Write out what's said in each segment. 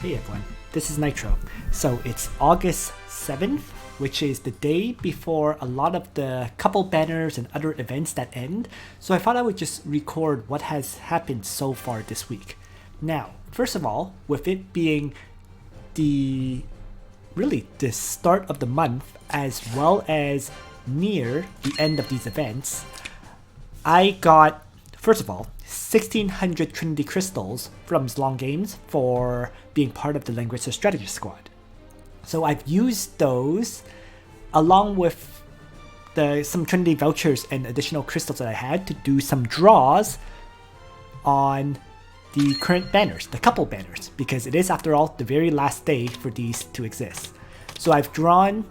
Hey everyone, this is Nitro. So it's August 7th, which is the day before a lot of the couple banners and other events that end. So I thought I would just record what has happened so far this week. Now, first of all, with it being the start of the month as well as near the end of these events, I got, first of all, 1600 Trinity Crystals from Long Games for being part of the Langrisser strategy squad. So I've used those along with some Trinity vouchers and additional crystals that I had to do some draws on the current banners, the couple banners, because it is, after all, the very last day for these to exist. So I've drawn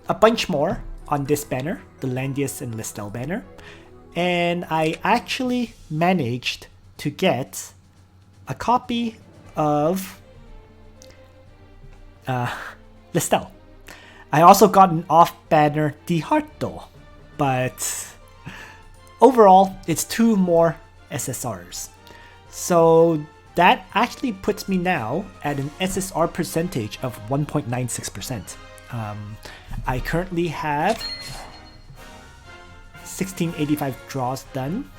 a bunch more on this banner, the Landius and Listell banner, and I actually managed to get a copy of Listell. I also got an off-banner Dieharte, but overall it's 2 more SSRs. So that actually puts me now at an SSR percentage of 1.96%. I currently have 1685 draws done,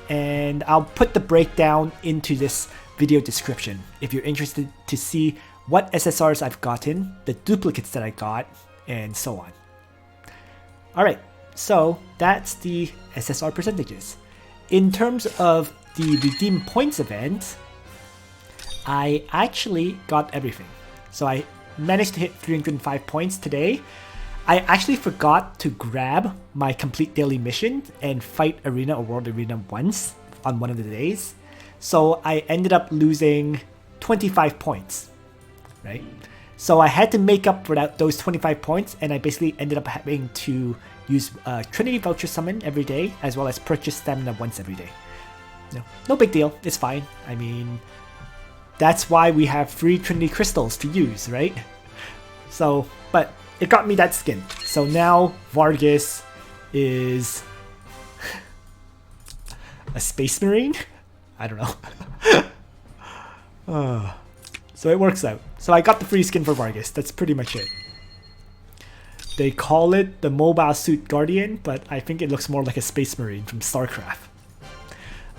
and I'll put the breakdown into this video description if you're interested to see what SSRs I've gotten, the duplicates that I got, and so on. Alright, so that's the SSR percentages. In terms of the redeem points event, I actually got everything. So I managed to hit 305 points today. I actually forgot to grab my complete daily mission and fight Arena or World Arena once on one of the days. So I ended up losing 25 points, right? So I had to make up for those 25 points, and I basically ended up having to use Trinity Voucher Summon every day, as well as purchase Stamina once every day. No big deal, it's fine. I mean, that's why we have free Trinity Crystals to use, right? So, but it got me that skin. So now Vargas is a Space Marine? I don't know. So it works out. So I got the free skin for Vargas. That's pretty much it. They call it the Mobile Suit Guardian, but I think it looks more like a Space Marine from StarCraft.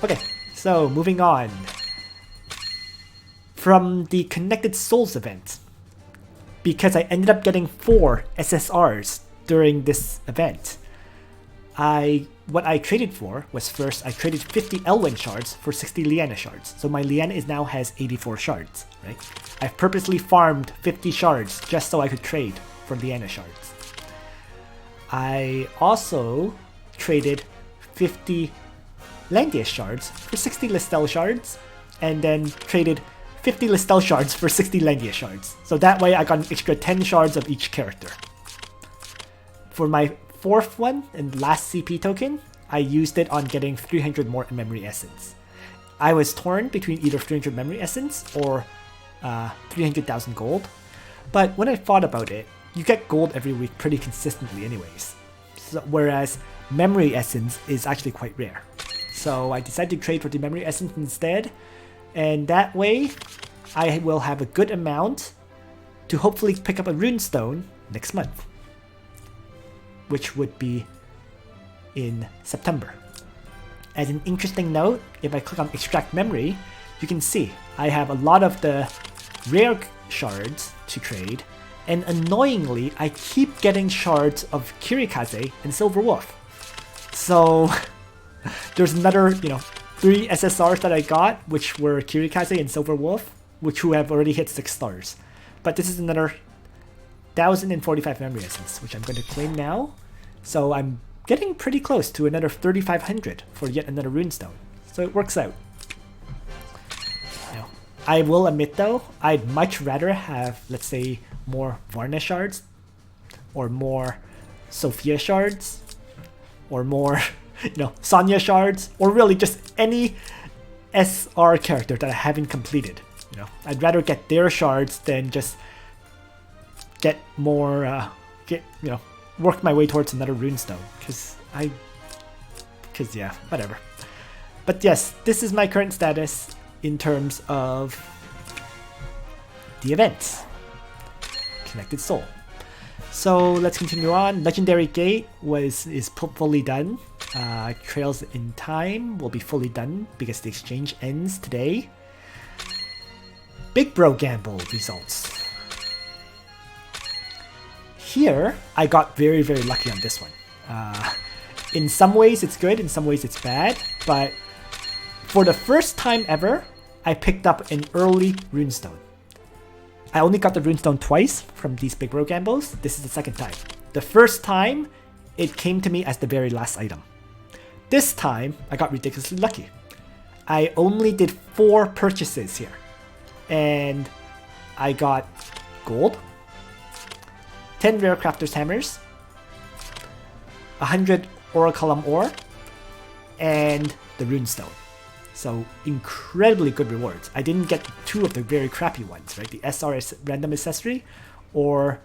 Okay, so moving on. From the Connected Souls event, because I ended up getting 4 SSRs during this event, what I traded for was, first I traded 50 Elwins shards for 60 Liana shards. So my Liana now has 84 shards, right? I've purposely farmed 50 shards just so I could trade for Liana shards. I also traded 50 Landius shards for 60 Listells shards, and then traded 50 Listells shards for 60 Landius shards. So that way I got an extra 10 shards of each character. For my 4th one and last CP token, I used it on getting 300 more memory essence. I was torn between either 300 memory essence or 300,000 gold, but when I thought about it, you get gold every week pretty consistently anyways. So, whereas memory essence is actually quite rare. So I decided to trade for the memory essence instead, and that way I will have a good amount to hopefully pick up a runestone next month, which would be in September. As an interesting note, if I click on extract memory, you can see I have a lot of the rare shards to trade, and annoyingly I keep getting shards of Kirikaze and Silver Wolf. So there's another, 3 SSRs that I got, which were Kirikaze and Silver Wolf, who have already hit 6 stars. But this is another 1045 memory essence, which I'm going to claim now. So I'm getting pretty close to another 3500 for yet another runestone. So it works out. I will admit though, I'd much rather have, let's say, more Varna shards, or more Sophia shards, or more Sonya shards, or really just any SR character that I haven't completed. I'd rather get their shards than just get more, work my way towards another runestone, because yeah, whatever. But yes, this is my current status in terms of the event. Connected Soul. So let's continue on. Legendary Gate is fully done. Trails in Time will be fully done because the exchange ends today. Big Bro Gamble results. Here, I got very, very lucky on this one. In some ways it's good, in some ways it's bad, but for the first time ever, I picked up an early runestone. I only got the runestone twice from these Big Bro Gambles. This is the second time. The first time, it came to me as the very last item. This time, I got ridiculously lucky. I only did 4 purchases here. And I got gold, 10 rare crafter's hammers, 100 Oraculum ore, and the runestone. So incredibly good rewards. I didn't get 2 of the very crappy ones, right? The SRs random accessory or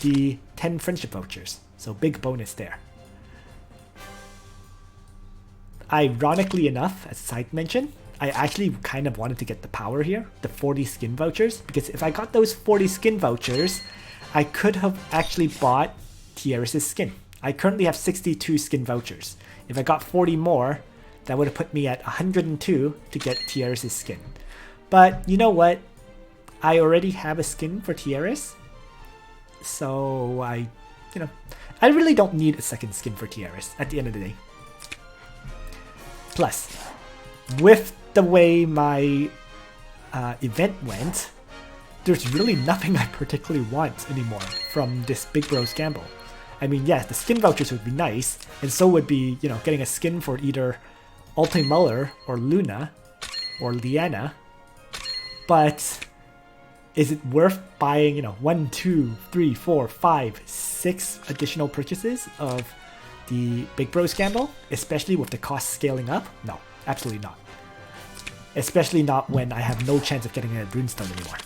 the 10 friendship vouchers. So big bonus there. Ironically enough, as a side mention, I actually kind of wanted to get the power here, the 40 skin vouchers, because if I got those 40 skin vouchers, I could have actually bought Tiaris' skin. I currently have 62 skin vouchers. If I got 40 more, that would have put me at 102 to get Tiaris' skin. But you know what? I already have a skin for Tiaris. So I really don't need a second skin for Tiaris at the end of the day. Plus, with the way my event went, there's really nothing I particularly want anymore from this Big Bros Gamble. I mean, yes, the skin vouchers would be nice, and so would be, getting a skin for either Alte Muller or Luna or Liana, but is it worth buying, 1, 2, 3, 4, 5, 6 additional purchases of the Big Bros Gamble, especially with the cost scaling up? No, absolutely not. Especially not when I have no chance of getting a runestone anymore.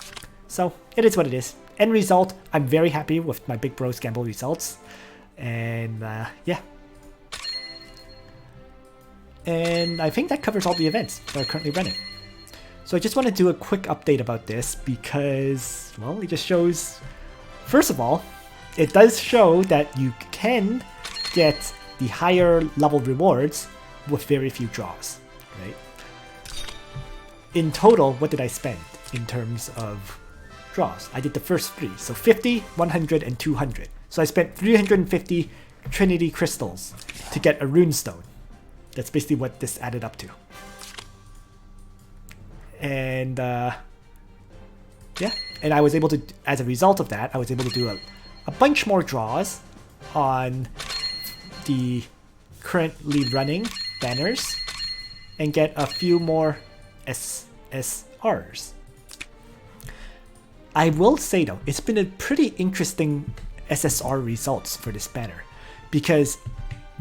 So, it is what it is. End result, I'm very happy with my Big Bros Gamble results. And, yeah. And I think that covers all the events that are currently running. So I just want to do a quick update about this because, well, it just shows... First of all, it does show that you can get the higher level rewards with very few draws, right? In total, what did I spend in terms of draws? I did the first 3, so 50, 100, and 200. So I spent 350 Trinity Crystals to get a runestone. That's basically what this added up to. And yeah, and I was able to, as a result of that, I was able to do a bunch more draws on the currently running banners and get a few more SSRs. I will say though, it's been a pretty interesting SSR results for this banner, because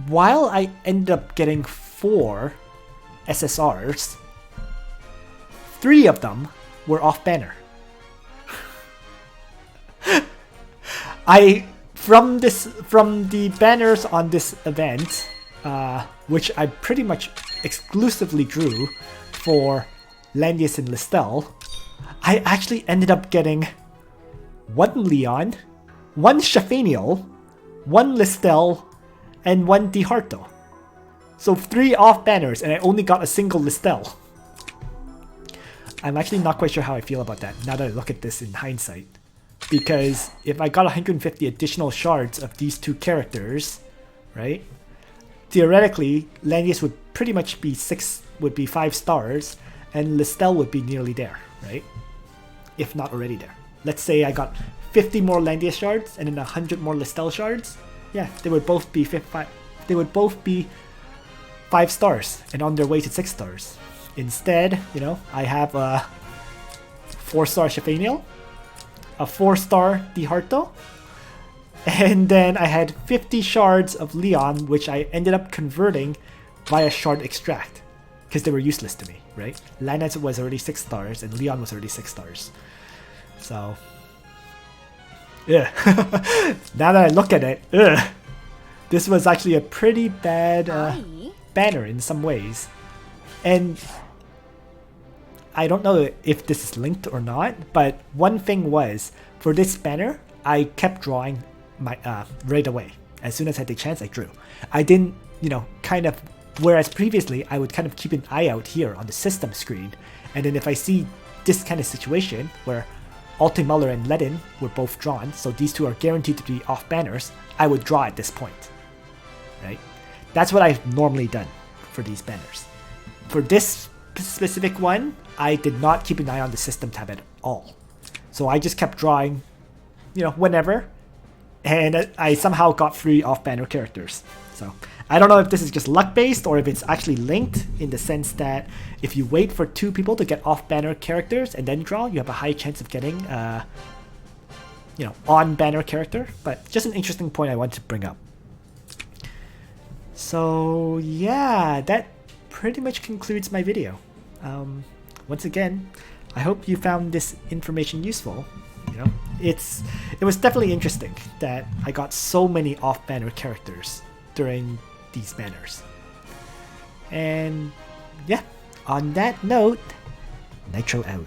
while I ended up getting 4 SSRs, 3 of them were off banner. From the banners on this event, which I pretty much exclusively drew for Landius and Listell, I actually ended up getting 1 Leon, 1 Shelfaniel, 1 Listell, and 1 Dieharte. So 3 off banners, and I only got a single Listell. I'm actually not quite sure how I feel about that now that I look at this in hindsight. Because if I got 150 additional shards of these 2 characters, right? Theoretically, Landius would pretty much be 5 stars, and Listell would be nearly there, right? If not already there. Let's say I got 50 more Landius shards and then 100 more Listell shards. Yeah, they would both be 5 stars and on their way to 6 stars. Instead, I have a 4-star Shelfaniel, a 4-star Dieharte, and then I had 50 shards of Leon, which I ended up converting via shard extract because they were useless to me, right? Liana was already 6 stars and Leon was already 6 stars. So, yeah. Now that I look at it, this was actually a pretty bad banner in some ways. And I don't know if this is linked or not, but one thing was, for this banner, I kept drawing my right away. As soon as I had the chance, I drew. I didn't, kind of, whereas previously, I would kind of keep an eye out here on the system screen, and then if I see this kind of situation where Muller and Ledin were both drawn, so these two are guaranteed to be off banners, I would draw at this point, right? That's what I've normally done for these banners. For this specific one, I did not keep an eye on the system tab at all. So I just kept drawing, whenever, and I somehow got 3 off-banner characters. So I don't know if this is just luck-based or if it's actually linked in the sense that if you wait for 2 people to get off-banner characters and then draw, you have a high chance of getting, on-banner character. But just an interesting point I want to bring up. So yeah, that pretty much concludes my video. Once again, I hope you found this information useful. It was definitely interesting that I got so many off-banner characters during these banners. And yeah, on that note, Nitro out.